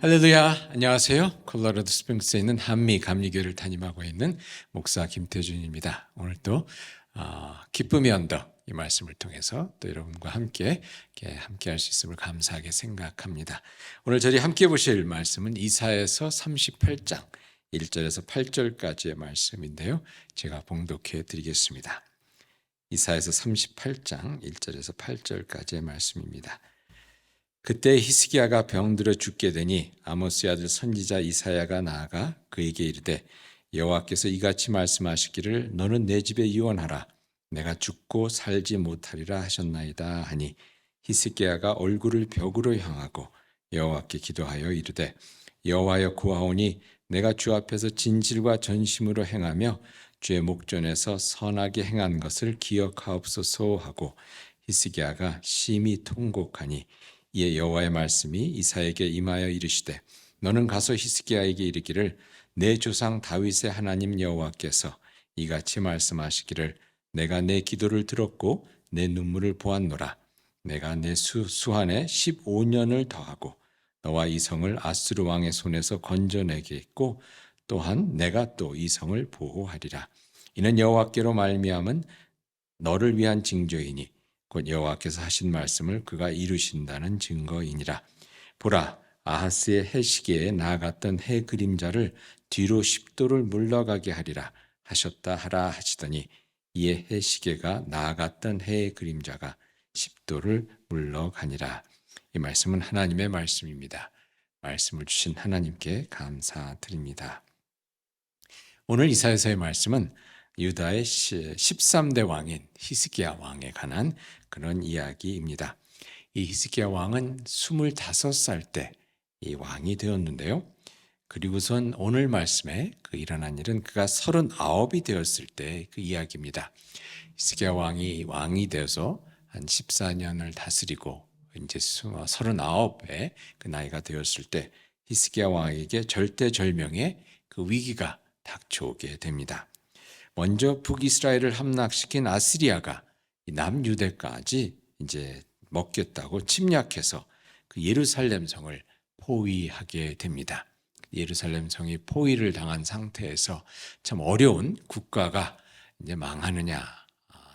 할렐루야, 안녕하세요. 콜로라도 스프링스에 있는 한미 감리교를 담임하고 있는 목사 김태준입니다. 오늘 또 기쁨의 언덕 이 말씀을 통해서 또 여러분과 함께 할 수 있음을 감사하게 생각합니다. 오늘 저희 함께 보실 말씀은 이사야서 38장 1절에서 8절까지의 말씀인데요. 제가 봉독해 드리겠습니다. 이사야서 38장 1절에서 8절까지의 말씀입니다. 그때 히스기야가 병들어 죽게 되니 아모스의 아들 선지자 이사야가 나아가 그에게 이르되 여호와께서 이같이 말씀하시기를 너는 내 집에 유언하라 내가 죽고 살지 못하리라 하셨나이다 하니 히스기야가 얼굴을 벽으로 향하고 여호와께 기도하여 이르되 여호와여 구하오니 내가 주 앞에서 진실과 전심으로 행하며 주의 목전에서 선하게 행한 것을 기억하옵소서 하고 히스기야가 심히 통곡하니 이에 여호와의 말씀이 이사야에게 임하여 이르시되 너는 가서 히스기야에게 이르기를 내 조상 다윗의 하나님 여호와께서 이같이 말씀하시기를 내가 내 기도를 들었고 내 눈물을 보았노라. 내가 내 수한에 15년을 더하고 너와 이 성을 아수르 왕의 손에서 건져내겠고 또한 내가 또 이 성을 보호하리라. 이는 여호와께로 말미암은 너를 위한 징조이니 곧 여호와께서 하신 말씀을 그가 이루신다는 증거이니라. 보라, 아하스의 해 시기에 나아갔던 해 그림자를 뒤로 10도를 물러가게 하리라 하셨다 하라 하시더니 이에 해 시계가 나아갔던 해의 그림자가 10도를 물러가니라. 이 말씀은 하나님의 말씀입니다. 말씀을 주신 하나님께 감사드립니다. 오늘 이사야서의 말씀은 유다의 13대 왕인 히스기야 왕에 관한 그런 이야기입니다. 이 히스기야 왕은 25살 때 이 왕이 되었는데요. 그리고선 오늘 말씀에 그 일어난 일은 그가 39이 되었을 때 그 이야기입니다. 히스기야 왕이 되어서 한 14년을 다스리고 이제 39의 그 나이가 되었을 때 히스기야 왕에게 절대절명의 그 위기가 닥쳐오게 됩니다. 먼저 북이스라엘을 함락시킨 아시리아가 남유대까지 이제 먹겠다고 침략해서 그 예루살렘 성을 포위하게 됩니다. 예루살렘 성이 포위를 당한 상태에서 참 어려운 국가가 이제 망하느냐,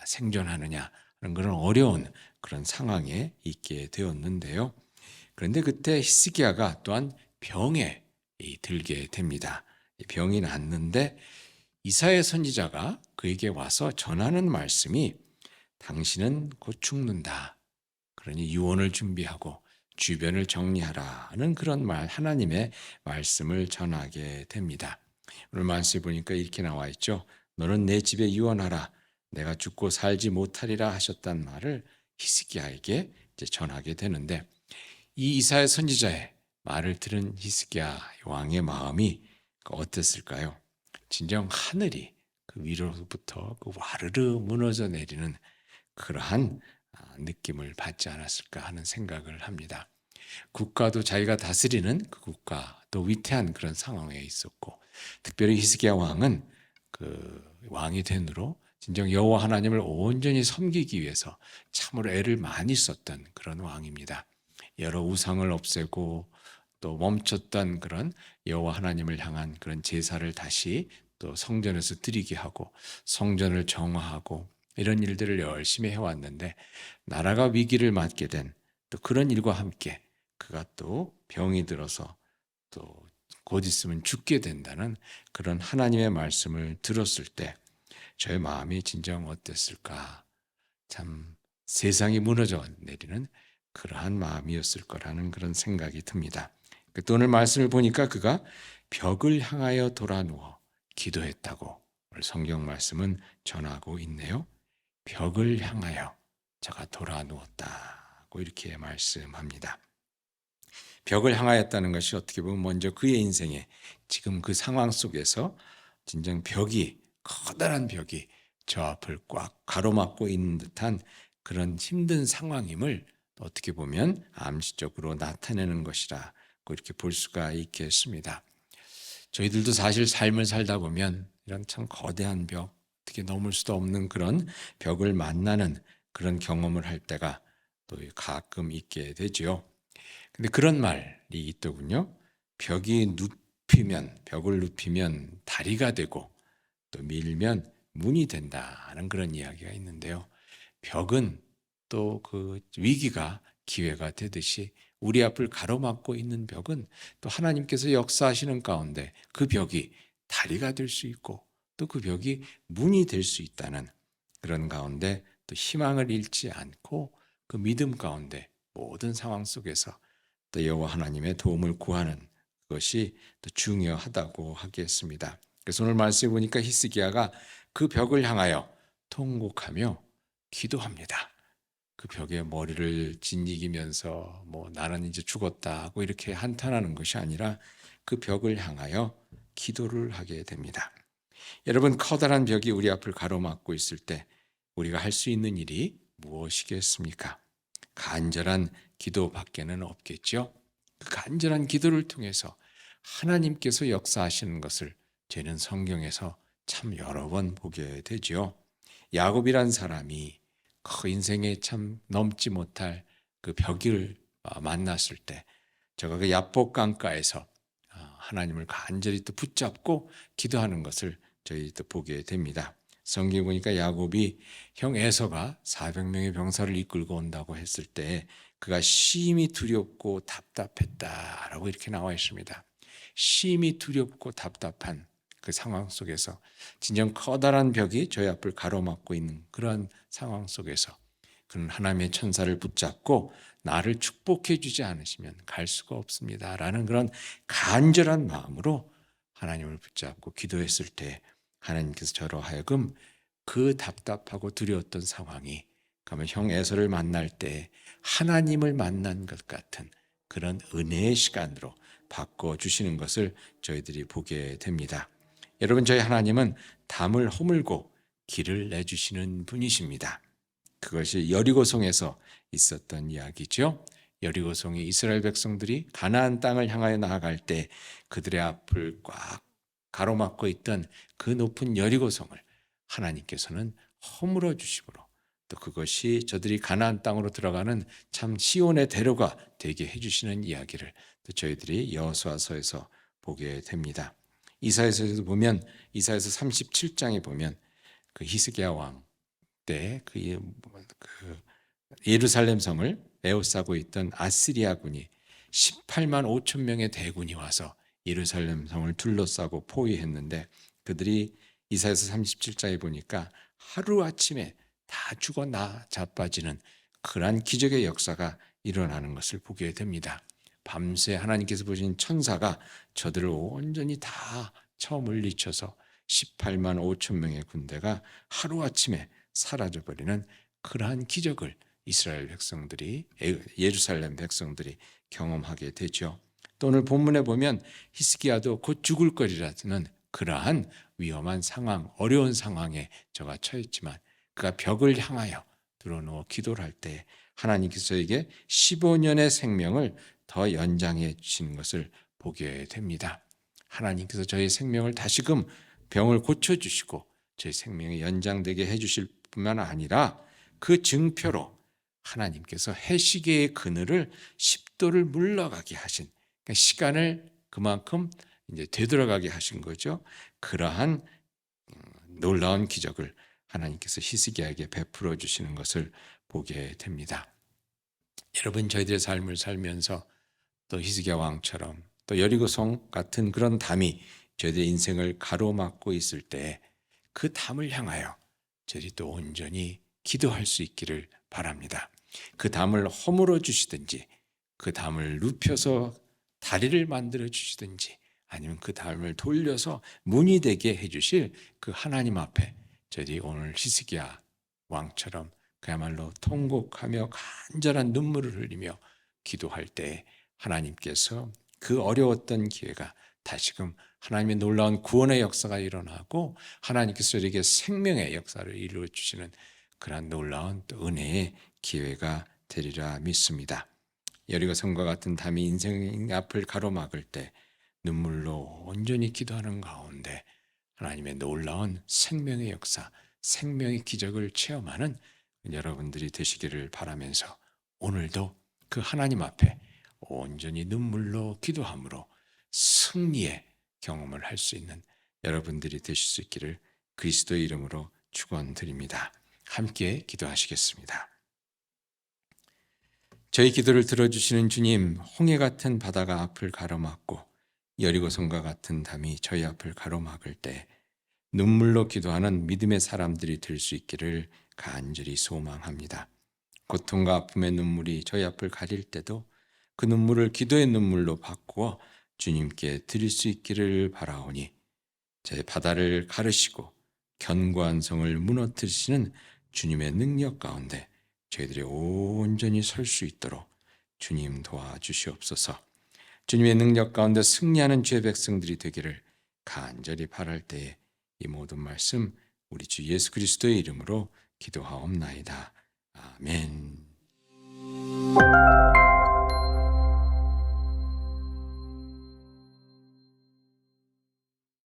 생존하느냐 그런 어려운 그런 상황에 있게 되었는데요. 그런데 그때 히스기야가 또한 병에 들게 됩니다. 병이 났는데 이사야 선지자가 그에게 와서 전하는 말씀이 당신은 곧 죽는다. 그러니 유언을 준비하고 주변을 정리하라는 그런 하나님의 말씀을 전하게 됩니다. 오늘 말씀에 보니까 이렇게 나와 있죠. 너는 내 집에 유언하라. 내가 죽고 살지 못하리라 하셨단 말을 히스기야에게 이제 전하게 되는데 이 이사야 선지자의 말을 들은 히스기야 왕의 마음이 어땠을까요? 진정 하늘이 그 위로부터 그 와르르 무너져 내리는 그러한 느낌을 받지 않았을까 하는 생각을 합니다. 국가도 자기가 다스리는 그 국가도 위태한 그런 상황에 있었고 특별히 히스기야 왕은 그 왕이 된 후로 진정 여호와 하나님을 온전히 섬기기 위해서 참으로 애를 많이 썼던 그런 왕입니다. 여러 우상을 없애고 또 멈췄던 그런 여호와 하나님을 향한 그런 제사를 다시 또 성전에서 드리게 하고 성전을 정화하고 이런 일들을 열심히 해왔는데 나라가 위기를 맞게 된 또 그런 일과 함께 그가 또 병이 들어서 또 곧 있으면 죽게 된다는 그런 하나님의 말씀을 들었을 때 저의 마음이 진정 어땠을까? 참 세상이 무너져 내리는 그러한 마음이었을 거라는 그런 생각이 듭니다. 또 오늘 말씀을 보니까 그가 벽을 향하여 돌아 누워 기도했다고 오늘 성경 말씀은 전하고 있네요. 벽을 향하여 저가 돌아 누웠다고 이렇게 말씀합니다. 벽을 향하였다는 것이 어떻게 보면 먼저 그의 인생에 지금 그 상황 속에서 진정 커다란 벽이 저 앞을 꽉 가로막고 있는 듯한 그런 힘든 상황임을 어떻게 보면 암시적으로 나타내는 것이라고 이렇게 볼 수가 있겠습니다. 저희들도 사실 삶을 살다 보면 이런 참 거대한 벽, 어떻게 넘을 수도 없는 그런 벽을 만나는 그런 경험을 할 때가 또 가끔 있게 되죠. 근데 그런 말이 있더군요. 벽을 눕히면 다리가 되고 또 밀면 문이 된다는 그런 이야기가 있는데요. 벽은 또 그 위기가 기회가 되듯이 우리 앞을 가로막고 있는 벽은 또 하나님께서 역사하시는 가운데 그 벽이 다리가 될 수 있고 또 그 벽이 문이 될 수 있다는 그런 가운데 또 희망을 잃지 않고 그 믿음 가운데 모든 상황 속에서 또 여호와 하나님의 도움을 구하는 것이 또 중요하다고 하겠습니다. 그래서 오늘 말씀해 보니까 히스기야가 그 벽을 향하여 통곡하며 기도합니다. 그 벽에 머리를 짓이기면서 나는 이제 죽었다 하고 이렇게 한탄하는 것이 아니라 그 벽을 향하여 기도를 하게 됩니다. 여러분, 커다란 벽이 우리 앞을 가로막고 있을 때 우리가 할 수 있는 일이 무엇이겠습니까? 간절한 기도밖에는 없겠죠. 그 간절한 기도를 통해서 하나님께서 역사하시는 것을 저는 성경에서 참 여러 번 보게 되죠. 야곱이란 사람이 그 인생에 참 넘지 못할 그 벽을 만났을 때 저가 그 야복 강가에서 하나님을 간절히 또 붙잡고 기도하는 것을 저희 또 보게 됩니다. 성경 보니까 야곱이 형 에서가 400명의 병사를 이끌고 온다고 했을 때 그가 심히 두렵고 답답했다라고 이렇게 나와 있습니다. 심히 두렵고 답답한 그 상황 속에서 진정 커다란 벽이 저희 앞을 가로막고 있는 그런 상황 속에서 그는 하나님의 천사를 붙잡고 나를 축복해 주지 않으시면 갈 수가 없습니다 라는 그런 간절한 마음으로 하나님을 붙잡고 기도했을 때 하나님께서 저로 하여금 그 답답하고 두려웠던 상황이 그러면 형 에서를 만날 때 하나님을 만난 것 같은 그런 은혜의 시간으로 바꿔주시는 것을 저희들이 보게 됩니다. 여러분, 저희 하나님은 담을 허물고 길을 내주시는 분이십니다. 그것이 여리고성에서 있었던 이야기죠. 여리고성의 이스라엘 백성들이 가나안 땅을 향하여 나아갈 때 그들의 앞을 꽉 가로막고 있던 그 높은 여리고성을 하나님께서는 허물어 주심으로 또 그것이 저들이 가나안 땅으로 들어가는 참 시온의 대로가 되게 해주시는 이야기를 또 저희들이 여호수아서에서 보게 됩니다. 이사야서에서 보면 이사야서 37장에 보면 그 히스기야 왕 때 그 예루살렘 성을 에워싸고 있던 아시리아 군이 18만 5천 명의 대군이 와서 예루살렘 성을 둘러싸고 포위했는데 그들이 이사야서 37장에 보니까 하루아침에 다 죽어 자빠지는 그러한 기적의 역사가 일어나는 것을 보게 됩니다. 밤새 하나님께서 보신 천사가 저들을 온전히 다 쳐물리쳐서 18만 5천 명의 군대가 하루아침에 사라져버리는 그러한 기적을 이스라엘 백성들이 예루살렘 백성들이 경험하게 되죠. 또 오늘 본문에 보면 히스기야도 곧 죽을 거리라는 그러한 위험한 상황, 어려운 상황에 저가 처했지만 그가 벽을 향하여 들어누워 기도를 할 때 하나님께서 저에게 15년의 생명을 더 연장해 주시는 것을 보게 됩니다. 하나님께서 저의 생명을 다시금 병을 고쳐주시고 저희 생명이 연장되게 해주실 뿐만 아니라 그 증표로 하나님께서 해시계의 그늘을 10도를 물러가게 하신, 그러니까 시간을 그만큼 이제 되돌아가게 하신 거죠. 그러한 놀라운 기적을 하나님께서 히스기야에게 베풀어 주시는 것을 보게 됩니다. 여러분, 저희들의 삶을 살면서 또 히스기야 왕처럼 또 여리고성 같은 그런 담이 저희들의 인생을 가로막고 있을 때 그 담을 향하여 저희들이 또 온전히 기도할 수 있기를 바랍니다. 그 담을 허물어 주시든지 그 담을 눕혀서 다리를 만들어 주시든지 아니면 그 담을 돌려서 문이 되게 해주실 그 하나님 앞에 저희들이 오늘 히스기야 왕처럼 그야말로 통곡하며 간절한 눈물을 흘리며 기도할 때 하나님께서 그 어려웠던 기회가 다시금 하나님의 놀라운 구원의 역사가 일어나고 하나님께서 저에게 생명의 역사를 이루어 주시는 그런 놀라운 또 은혜의 기회가 되리라 믿습니다. 여리고성과 같은 담이 인생의 앞을 가로막을 때 눈물로 온전히 기도하는 가운데 하나님의 놀라운 생명의 역사, 생명의 기적을 체험하는 여러분들이 되시기를 바라면서 오늘도 그 하나님 앞에 온전히 눈물로 기도함으로 승리의 경험을 할 수 있는 여러분들이 되실 수 있기를 그리스도의 이름으로 축원드립니다. 함께 기도하시겠습니다. 저희 기도를 들어주시는 주님, 홍해 같은 바다가 앞을 가로막고 여리고성과 같은 담이 저희 앞을 가로막을 때 눈물로 기도하는 믿음의 사람들이 될 수 있기를 간절히 소망합니다. 고통과 아픔의 눈물이 저희 앞을 가릴 때도 그 눈물을 기도의 눈물로 바꾸어 주님께 드릴 수 있기를 바라오니 제 바다를 가르시고 견고한 성을 무너뜨리시는 주님의 능력 가운데 저희들이 온전히 설 수 있도록 주님 도와주시옵소서. 주님의 능력 가운데 승리하는 주의 백성들이 되기를 간절히 바랄 때에 이 모든 말씀 우리 주 예수 그리스도의 이름으로 기도하옵나이다. 아멘.